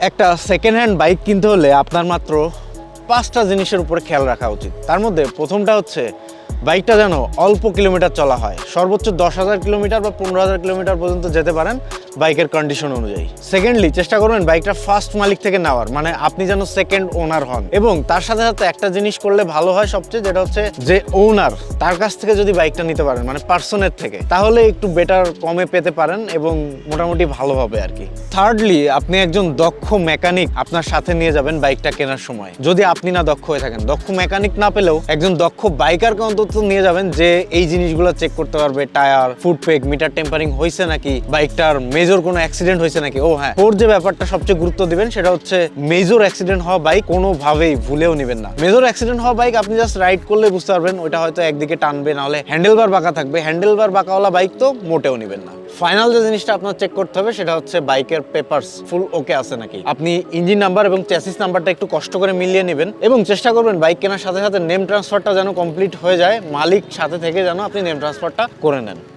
একটা second hand bike কিনতে হলে আপনার মাত্র 5টা জিনিসের উপরে খেয়াল রাখা উচিত। তার মধ্যে প্রথমটা হচ্ছে বাইকটা যেন অল্প কিলোমিটার চলা হয়, সর্বোচ্চ 10,000 কিলোমিটার বা 15,000 কিলোমিটার পর্যন্ত যেতে পারেন বাইকের কন্ডিশন অনুযায়ী। সেকেন্ডলি চেষ্টা করবেন বাইকটা ফার্স্ট মালিক থেকে নেওয়ার, মানে আপনি যেন সেকেন্ড ওনার হন। এবং তার সাথে সাথে একটা জিনিস করলে ভালো হয় সবচেয়ে, যেটা হচ্ছে যে ওনার তার কাছ থেকে যদি বাইকটা নিতে পারেন, মানে পার্সনের থেকে, তাহলে একটু বেটার কমে পেতে পারেন এবং মোটামুটি ভালো হবে আর কি। থার্ডলি আপনি একজন দক্ষ মেকানিক আপনার সাথে নিয়ে যাবেন বাইকটা কেনার সময়। যদি আপনি না দক্ষ হয়ে থাকেন, দক্ষ মেকানিক না পেলেও একজন দক্ষ বাইকারকে অন্তত নিয়ে যাবেন যে এই জিনিসগুলো চেক করতে পারবে, tyre, foot peg, meter tampering হয়েছে নাকি, বাইকটার মেজর কোনো অ্যাক্সিডেন্ট হয়েছে নাকি। ও হ্যাঁ, ওর যে ব্যাপারটা সবচেয়ে গুরুত্ব দিবেন সেটা হচ্ছে মেজর অ্যাক্সিডেন্ট হওয়া বাইক কোনোভাবেই ভুলেও নেবেন না। মেজর অ্যাক্সিডেন্ট হওয়া বাইক আপনি জাস্ট রাইড করলে বুঝতে পারবেন ওইটা হয়তো একদিকে টানবে, নাহলে হ্যান্ডেলবার বাঁকা থাকবে। হ্যান্ডেলবার বাঁকাওয়ালা বাইক তো মোটেও নেবেন না। ফাইনাল যে জিনিসটা আপনার চেক করতে হবে সেটা হচ্ছে বাইকের পেপারস ফুল ওকে আছে নাকি। আপনি ইঞ্জিন নাম্বার এবং চ্যাসিস নাম্বারটা একটু কষ্ট করে মিলিয়ে নেবেন এবং চেষ্টা করবেন বাইক কেনার সাথে সাথে নেম ট্রান্সফারটা যেন কমপ্লিট হয়ে যায়, মালিক সাথে থেকে যেন আপনি নেম ট্রান্সফারটা করে নেন।